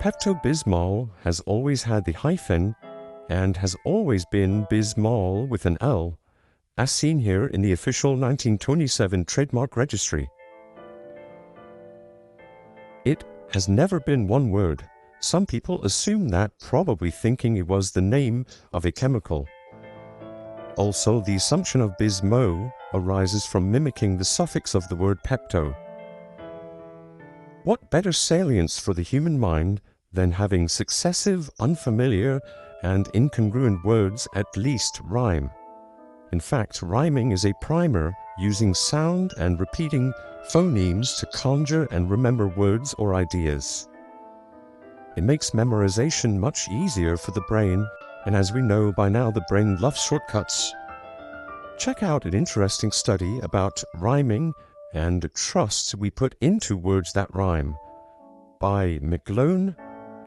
Pepto Bismol has always had the hyphen and has always been Bismol with an L, as seen here in the official 1927 trademark registry. It has never been one word. Some people assume that, probably thinking it was the name of a chemical. Also, the assumption of bismo arises from mimicking the suffix of the word pepto. What better salience for the human mind than having successive, unfamiliar, and incongruent words at least rhyme? In fact, rhyming is a primer using sound and repeating phonemes to conjure and remember words or ideas. It makes memorization much easier for the brain, and as we know by now, the brain loves shortcuts. Check out an interesting study about rhyming and trust we put into words that rhyme by McGlone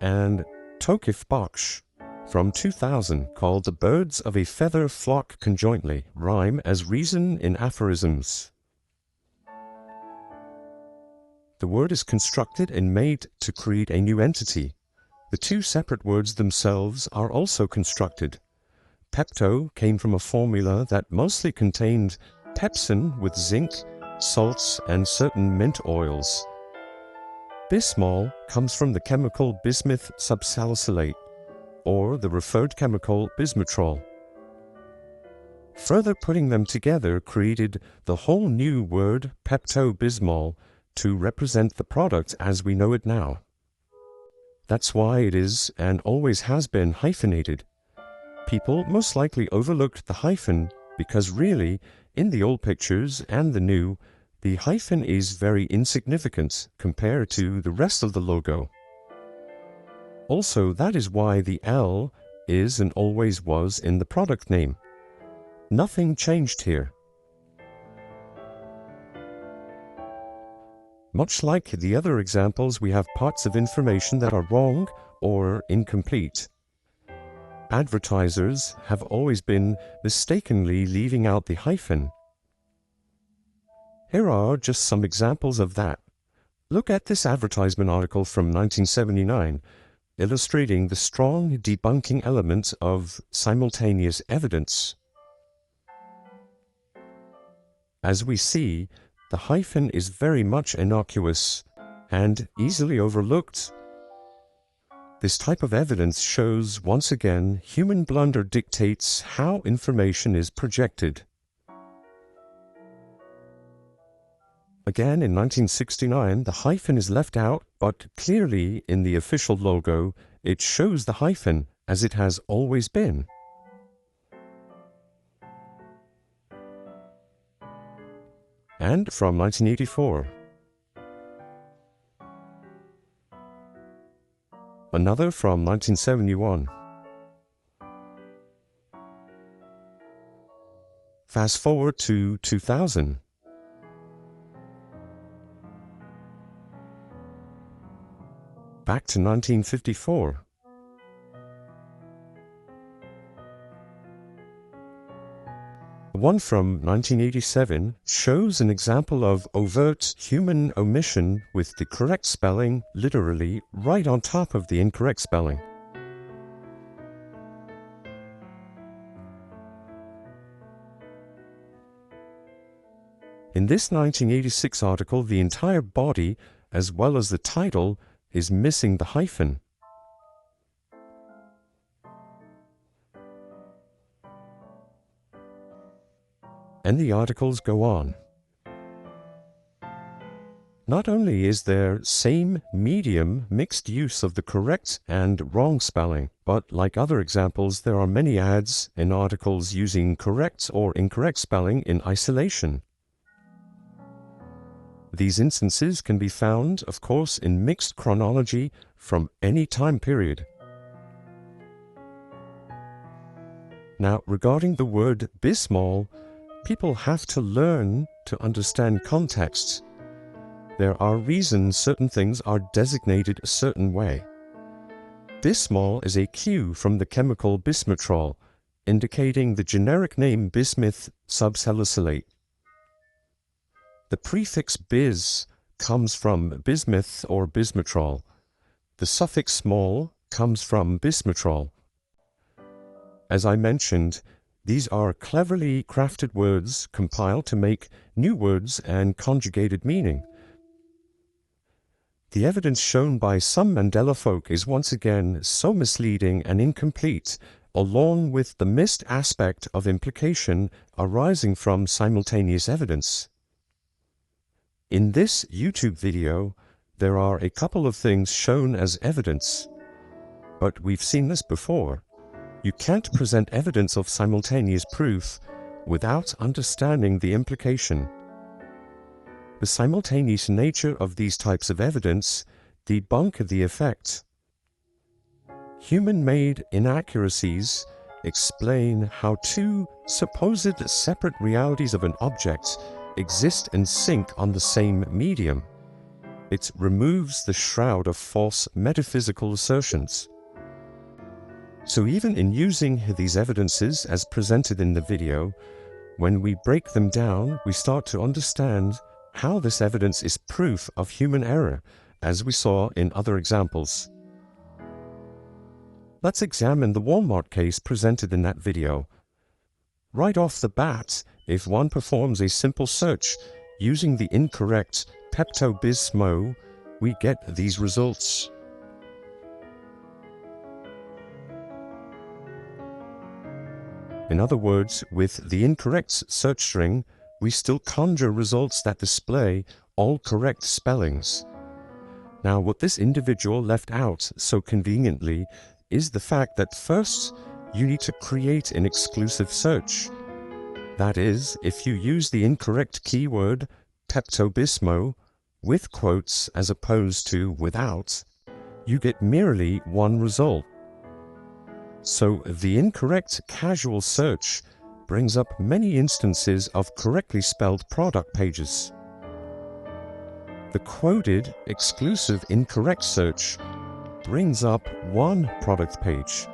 and Tokif Baksh from 2000, called The Birds of a Feather Flock Conjointly, Rhyme as Reason in Aphorisms. The word is constructed and made to create a new entity. The two separate words themselves are also constructed. Pepto came from a formula that mostly contained pepsin with zinc, salts, and certain mint oils. Bismol comes from the chemical bismuth subsalicylate, or the referred chemical bismutrol. Further putting them together created the whole new word Pepto Bismol to represent the product as we know it now. That's why it is and always has been hyphenated. People most likely overlooked the hyphen because really, in the old pictures and the new, the hyphen is very insignificant compared to the rest of the logo. Also, that is why the L is and always was in the product name. Nothing changed here. Much like the other examples, we have parts of information that are wrong or incomplete. Advertisers have always been mistakenly leaving out the hyphen. Here are just some examples of that. Look at this advertisement article from 1979, illustrating the strong debunking element of simultaneous evidence. As we see, the hyphen is very much innocuous and easily overlooked. This type of evidence shows, once again, human blunder dictates how information is projected. Again, in 1969, the hyphen is left out, but clearly in the official logo, it shows the hyphen as it has always been. And from 1984. Another from 1971. Fast forward to 2000. Back to 1954. The one from 1987 shows an example of overt human omission with the correct spelling literally right on top of the incorrect spelling. In this 1986 article, the entire body, as well as the title, is missing the hyphen. And the articles go on. Not only is there same medium mixed use of the correct and wrong spelling, but like other examples, there are many ads in articles using correct or incorrect spelling in isolation. These instances can be found, of course, in mixed chronology from any time period. Now, regarding the word Bismol, people have to learn to understand context. There are reasons certain things are designated a certain way. Bismol is a cue from the chemical bismutrol, indicating the generic name bismuth subsalicylate. The prefix bis comes from bismuth or bismutrol. The suffix -mol comes from bismutrol. As I mentioned, these are cleverly crafted words compiled to make new words and conjugated meaning. The evidence shown by some Mandela folk is once again so misleading and incomplete, along with the missed aspect of implication arising from simultaneous evidence. In this YouTube video, there are a couple of things shown as evidence, but we've seen this before. You can't present evidence of simultaneous proof without understanding the implication. The simultaneous nature of these types of evidence debunk the effect. Human-made inaccuracies explain how two supposed separate realities of an object exist and sync on the same medium. It removes the shroud of false metaphysical assertions. So even in using these evidences as presented in the video, when we break them down, we start to understand how this evidence is proof of human error, as we saw in other examples. Let's examine the Walmart case presented in that video. Right off the bat, if one performs a simple search using the incorrect Pepto Bismol, we get these results. In other words, with the incorrect search string, we still conjure results that display all correct spellings. Now, what this individual left out so conveniently is the fact that first, you need to create an exclusive search. That is, if you use the incorrect keyword Pepto Bismol with quotes as opposed to without, you get merely one result. So the incorrect casual search brings up many instances of correctly spelled product pages. The quoted exclusive incorrect search brings up one product page.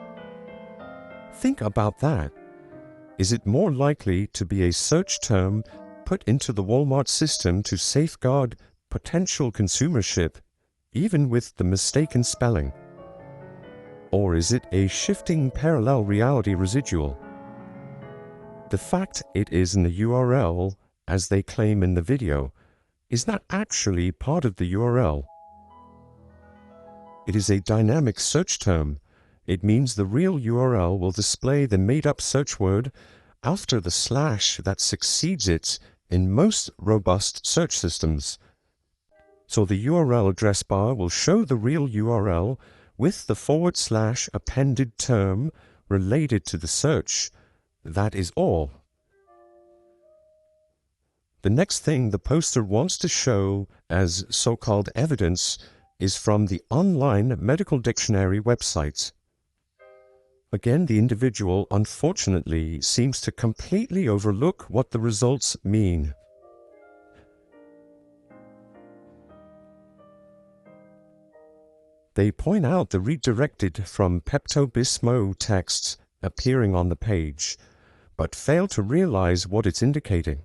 Think about that. Is it more likely to be a search term put into the Walmart system to safeguard potential consumership, even with the mistaken spelling? Or is it a shifting parallel reality residual? The fact it is in the URL, as they claim in the video, is not actually part of the URL. It is a dynamic search term. It means the real URL will display the made-up search word after the slash that succeeds it in most robust search systems. So the URL address bar will show the real URL with the / appended term related to the search. That is all. The next thing the poster wants to show as so-called evidence is from the online medical dictionary website. Again, the individual unfortunately seems to completely overlook what the results mean. They point out the redirected from Pepto Bismol text appearing on the page, but fail to realize what it's indicating.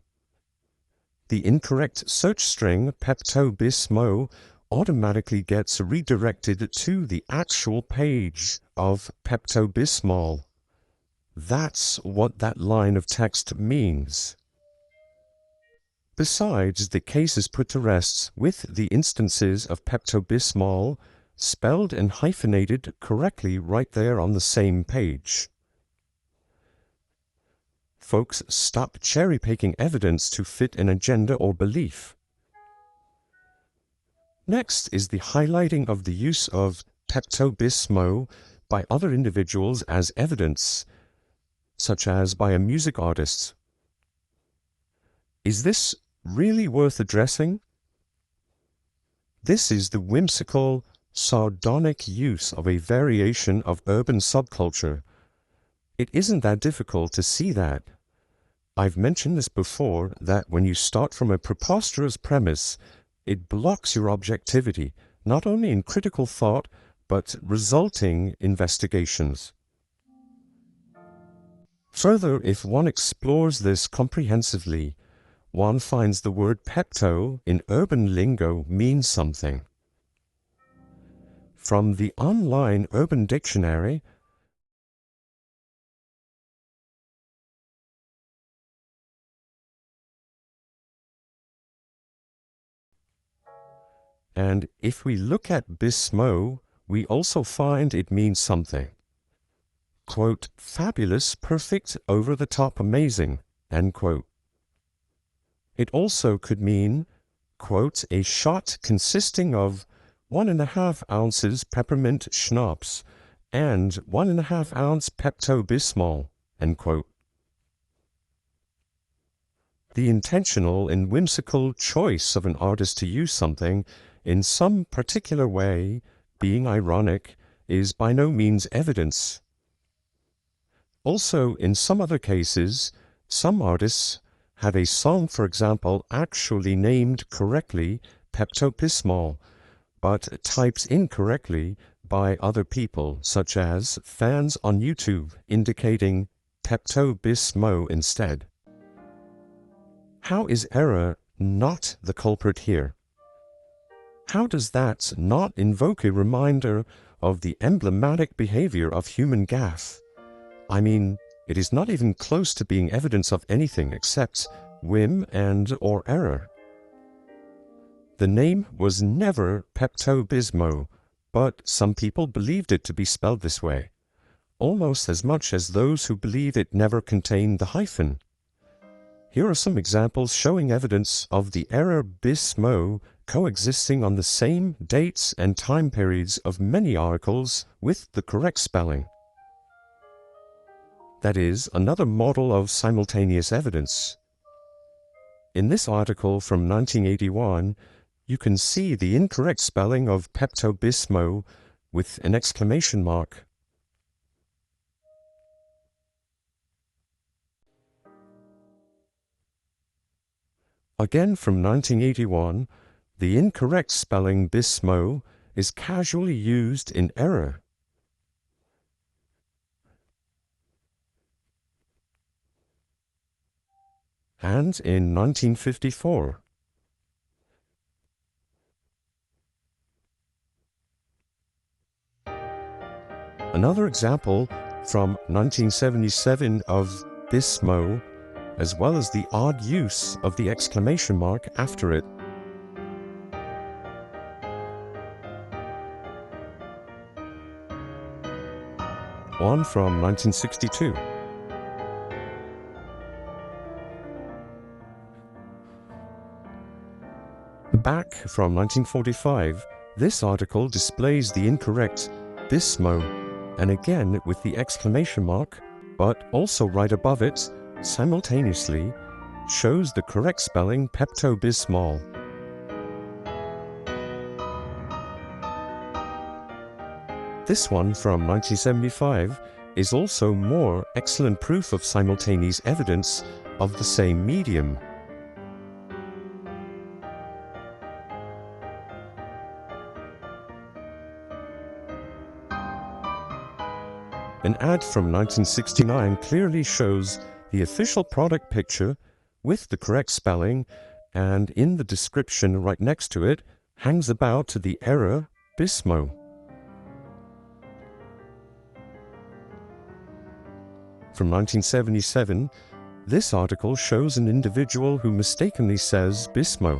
The incorrect search string Pepto Bismol automatically gets redirected to the actual page of Pepto Bismol. That's what that line of text means. Besides, the case is put to rest with the instances of Pepto Bismol spelled and hyphenated correctly right there on the same page. Folks, stop cherry-picking evidence to fit an agenda or belief. Next is the highlighting of the use of Pepto Bismol by other individuals as evidence, such as by a music artist. Is this really worth addressing? This is the whimsical, sardonic use of a variation of urban subculture. It isn't that difficult to see that. I've mentioned this before, that when you start from a preposterous premise, it blocks your objectivity, not only in critical thought, but resulting investigations. Further, if one explores this comprehensively, one finds the word Pepto in urban lingo means something. from the online Urban Dictionary, and if we look at Bismo, we also find it means something. Quote, fabulous, perfect, over the top, amazing, end quote. It also could mean, quote, a shot consisting of 1½ ounces peppermint schnapps and 1½ ounce Pepto Bismol, end quote. The intentional and whimsical choice of an artist to use something in some particular way, being ironic, is by no means evidence. Also, in some other cases, some artists have a song, for example, actually named correctly Pepto Bismol, but typed incorrectly by other people, such as fans on YouTube, indicating Pepto Bismo instead. How is error not the culprit here? How does that not invoke a reminder of the emblematic behavior of human gaffe? I mean, it is not even close to being evidence of anything except whim and/or error. The name was never Pepto Bismo, but some people believed it to be spelled this way, almost as much as those who believe it never contained the hyphen. Here are some examples showing evidence of the error Bismo coexisting on the same dates and time periods of many articles with the correct spelling. That is, another model of simultaneous evidence. In this article from 1981, you can see the incorrect spelling of Pepto Bismo with an exclamation mark. Again from 1981, the incorrect spelling Bismo is casually used in error. And in 1954. Another example from 1977 of Bismo, as well as the odd use of the exclamation mark after it. One from 1962. Back from 1945, this article displays the incorrect Bismo, and again with the exclamation mark, but also right above it, simultaneously, shows the correct spelling Pepto Bismol. This one from 1975 is also more excellent proof of simultaneous evidence of the same medium. An ad from 1969 clearly shows the official product picture with the correct spelling, and in the description right next to it hangs about the error Bismo. From 1977, this article shows an individual who mistakenly says Bismo.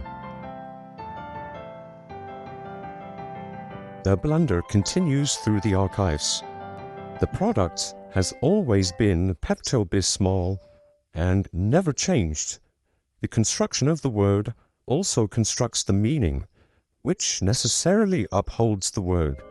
The blunder continues through the archives. The product has always been Pepto Bismol and never changed. The construction of the word also constructs the meaning, which necessarily upholds the word.